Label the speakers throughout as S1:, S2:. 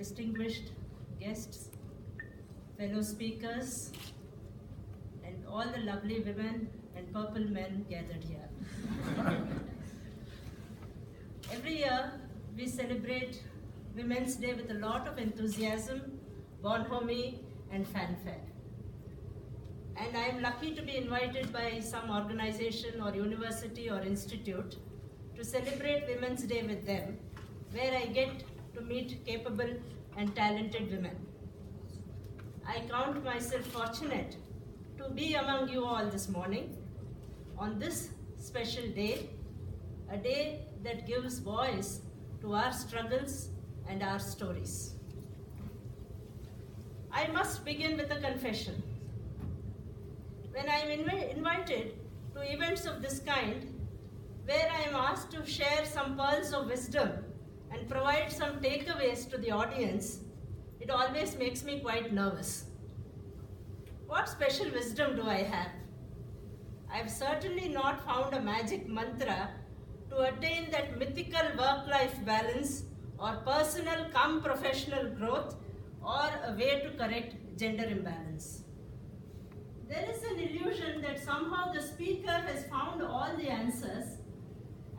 S1: distinguished guests, fellow speakers, and all the lovely women and purple men gathered here. Every year, we celebrate Women's Day with a lot of enthusiasm, bonhomie, and fanfare. And I am lucky to be invited by some organization or university or institute to celebrate Women's Day with them, where I get to meet capable and talented women. I count myself fortunate to be among you all this morning on this special day, a day that gives voice to our struggles and our stories. I must begin with a confession. When I am invited to events of this kind, where I am asked to share some pearls of wisdom and provide some takeaways to the audience, it always makes me quite nervous. What special wisdom do I have? I have certainly not found a magic mantra to attain that mythical work-life balance or personal cum professional growth or a way to correct gender imbalance. There is an illusion that somehow the speaker has found all the answers,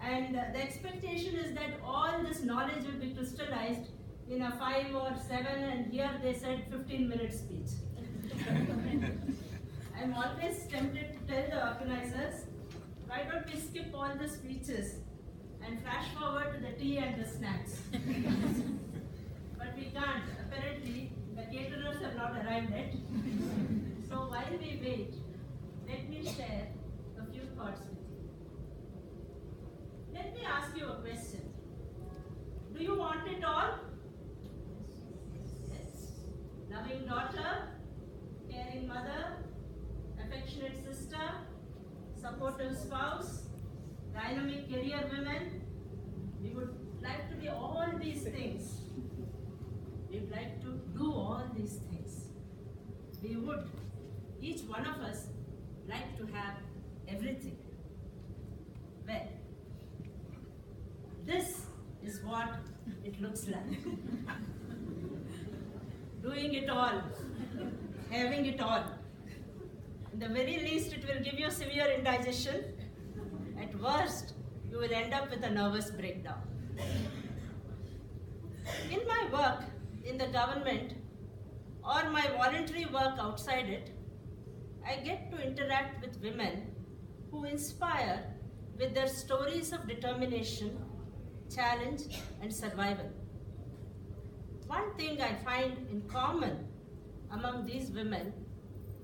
S1: and the expectation is that all this knowledge will be crystallized in a 5 or 7, and here they said 15-minute speech. I'm always tempted to tell the organizers, why don't we skip all the speeches and flash forward to the tea and the snacks? But we can't. Apparently, the caterers have not arrived yet. So while we wait, let me share a few thoughts with you. Let me ask you a question. Do you want it all? Yes. Loving daughter, caring mother, affectionate sister, supportive spouse, dynamic career women. We would like to be all these things. We'd like to do all these things. We would, each one of us, like to have everything. Well, this is what it looks like. Doing it all, having it all. In the very least, it will give you severe indigestion. At worst, you will end up with a nervous breakdown. In my work in the government or my voluntary work outside it, I get to interact with women who inspire with their stories of determination, challenge, and survival. One thing I find in common among these women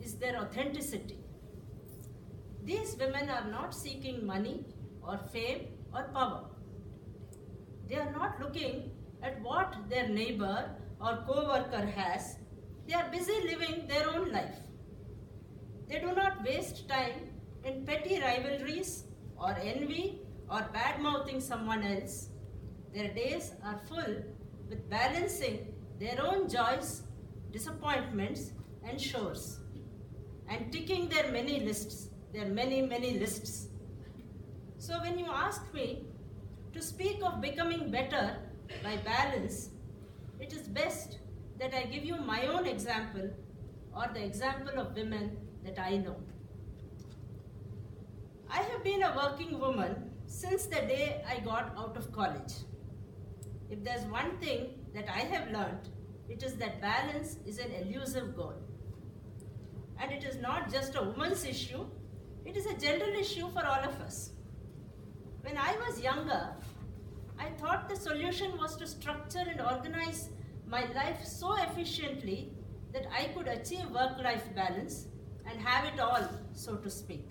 S1: is their authenticity. These women are not seeking money or fame or power. They are not looking at what their neighbor or co-worker has. They are busy living their own life. They do not waste time in petty rivalries or envy or bad-mouthing someone else. Their days are full with balancing their own joys, disappointments, and chores, and ticking their many lists, their many lists. So when you ask me to speak of becoming better by balance, it is best that I give you my own example or the example of women that I know. I have been a working woman since the day I got out of college. If there's one thing that I have learned, it is that balance is an elusive goal. And it is not just a woman's issue, it is a general issue for all of us. When I was younger, I thought the solution was to structure and organize my life so efficiently that I could achieve work-life balance and have it all, so to speak.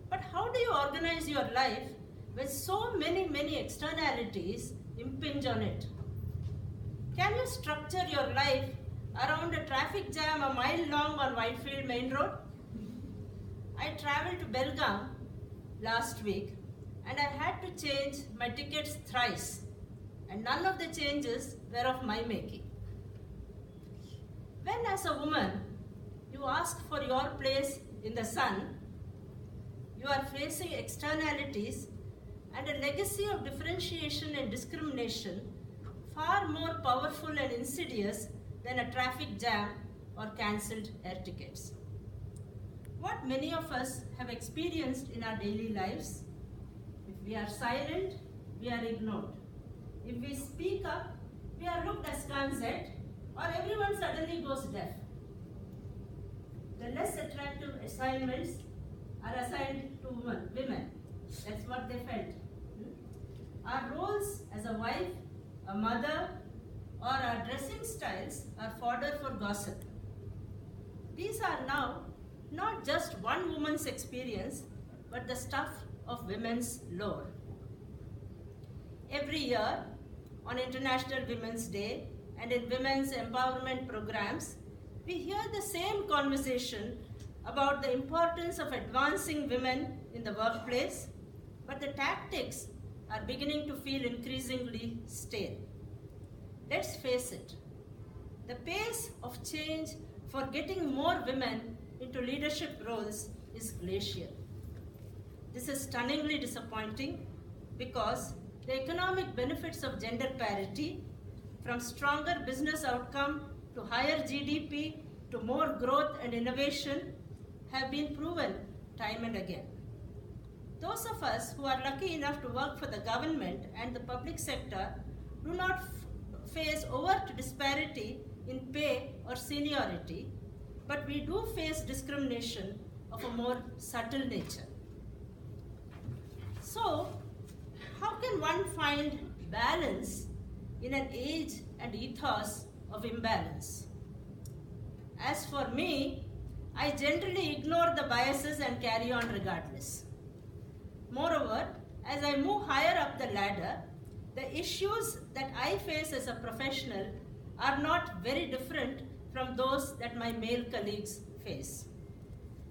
S1: But how do you organize your life when so many externalities impinge on it? Can you structure your life around a traffic jam a mile long on Whitefield Main Road? I traveled to Belgaum last week and I had to change my tickets thrice, and none of the changes were of my making. When as a woman you ask for your place in the sun, you are facing externalities and a legacy of differentiation and discrimination far more powerful and insidious than a traffic jam or cancelled air tickets. What many of us have experienced in our daily lives: if we are silent, we are ignored. If we speak up, we are looked askance at, or everyone suddenly goes deaf. The less attractive assignments are assigned to women. That's what they felt. Our roles as a wife, a mother, or our dressing styles are fodder for gossip. These are now not just one woman's experience, but the stuff of women's lore. Every year, on International Women's Day and in women's empowerment programs, we hear the same conversation about the importance of advancing women in the workplace, but the tactics are beginning to feel increasingly stale. Let's face it, the pace of change for getting more women into leadership roles is glacial. This is stunningly disappointing because the economic benefits of gender parity, from stronger business outcome to higher GDP to more growth and innovation, have been proven time and again. Those of us who are lucky enough to work for the government and the public sector do not face overt disparity in pay or seniority, but we do face discrimination of a more subtle nature. So, how can one find balance in an age and ethos of imbalance? As for me, I generally ignore the biases and carry on regardless. Moreover, as I move higher up the ladder, the issues that I face as a professional are not very different from those that my male colleagues face.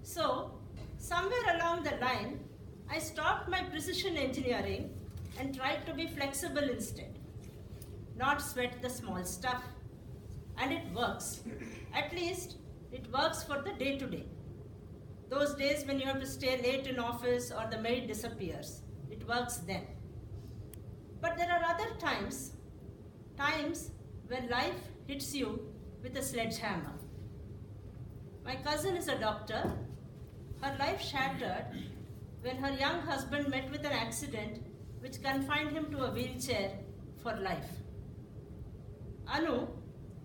S1: So, somewhere along the line, I stopped my precision engineering and tried to be flexible instead, not sweat the small stuff. And it works. At least it works for the day-to-day. Those days when you have to stay late in office or the maid disappears, it works then. But there are other times when life hits you with a sledgehammer. My cousin is a doctor. Her life shattered when her young husband met with an accident which confined him to a wheelchair for life. Anu,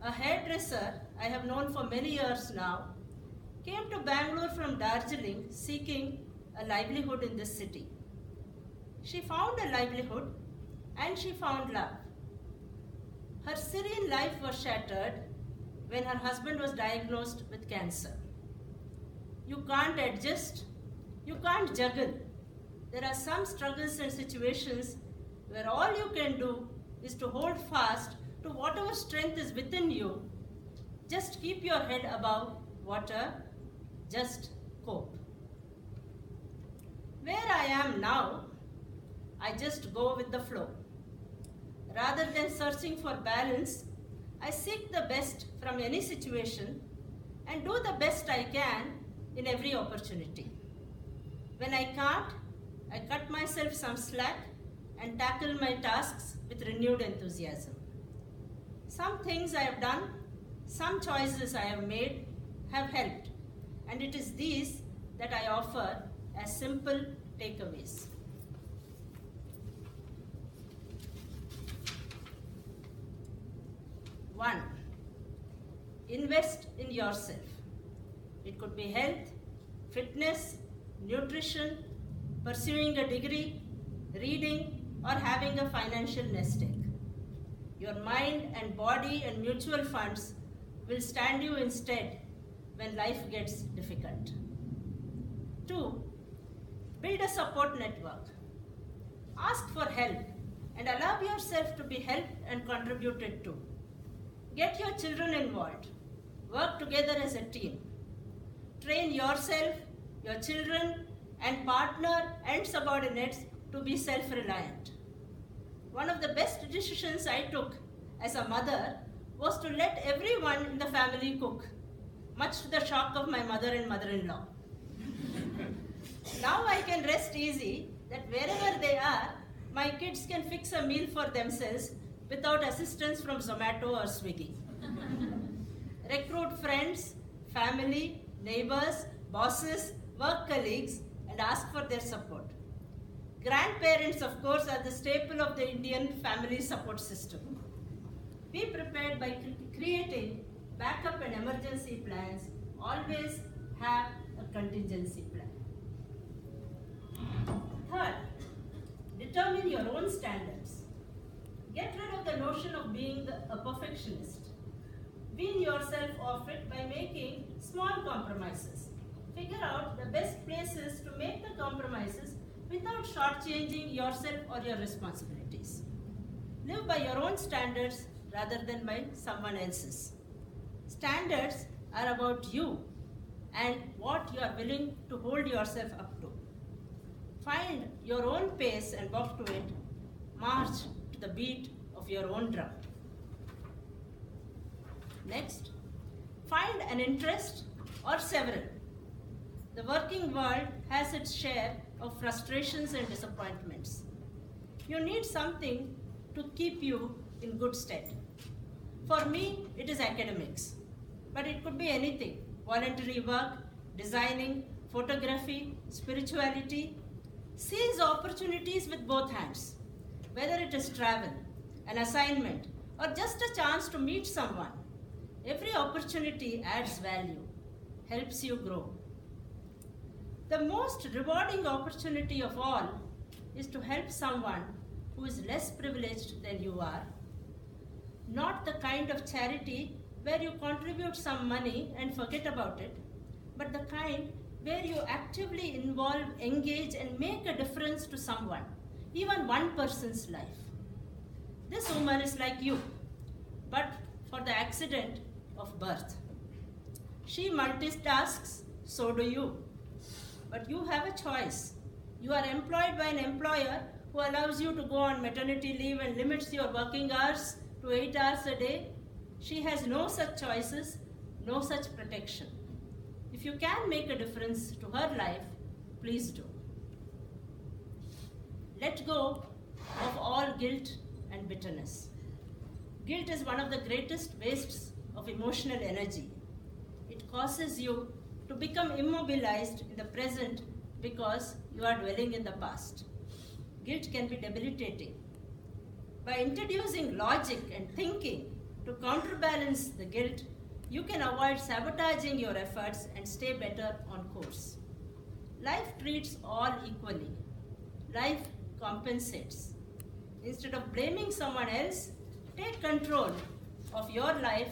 S1: a hairdresser I have known for many years now, came to Bangalore from Darjeeling seeking a livelihood in this city. She found a livelihood and she found love. Her serene life was shattered when her husband was diagnosed with cancer. You can't adjust, you can't juggle. There are some struggles and situations where all you can do is to hold fast to whatever strength is within you. Just keep your head above water, just cope. Where I am now, I just go with the flow. Rather than searching for balance, I seek the best from any situation and do the best I can in every opportunity. When I can't, I cut myself some slack and tackle my tasks with renewed enthusiasm. Some things I have done, some choices I have made have helped, and it is these that I offer as simple takeaways. 1. Invest in yourself. It could be health, fitness, nutrition, pursuing a degree, reading, or having a financial nest egg. Your mind and body and mutual funds will stand you instead when life gets difficult. 2. Build a support network. Ask for help and allow yourself to be helped and contributed to. Get your children involved. Work together as a team. Train yourself, your children, and partner and subordinates to be self-reliant. One of the best decisions I took as a mother was to let everyone in the family cook, much to the shock of my mother and mother-in-law. Now I can rest easy that wherever they are, my kids can fix a meal for themselves without assistance from Zomato or Swiggy. Recruit friends, family, neighbors, bosses, work colleagues, and ask for their support. Grandparents, of course, are the staple of the Indian family support system. Be prepared by creating backup and emergency plans. Always have a contingency plan. Third, determine your own standards. Get rid of the notion of being a perfectionist. Wean yourself off it by making small compromises. Figure out the best places to make the compromises without shortchanging yourself or your responsibilities. Live by your own standards rather than by someone else's. Standards are about you and what you are willing to hold yourself up to. Find your own pace and walk to it. March to the beat of your own drum. Next, find an interest or several. The working world has its share of frustrations and disappointments. You need something to keep you in good stead. For me, it is academics, but it could be anything: voluntary work, designing, photography, spirituality. Seize opportunities with both hands, whether it is travel, an assignment, or just a chance to meet someone. Every opportunity adds value, helps you grow. The most rewarding opportunity of all is to help someone who is less privileged than you are. Not the kind of charity where you contribute some money and forget about it, but the kind where you actively involve, engage, and make a difference to someone, even one person's life. This woman is like you, but for the accident of birth. She multitasks, so do you. But you have a choice. You are employed by an employer who allows you to go on maternity leave and limits your working hours to 8 hours a day. She has no such choices, no such protection. If you can make a difference to her life, please do. Let go of all guilt and bitterness. Guilt is one of the greatest wastes of emotional energy. It causes you to become immobilized in the present because you are dwelling in the past. Guilt can be debilitating. By introducing logic and thinking to counterbalance the guilt, you can avoid sabotaging your efforts and stay better on course. Life treats all equally. Life compensates. Instead of blaming someone else, take control of your life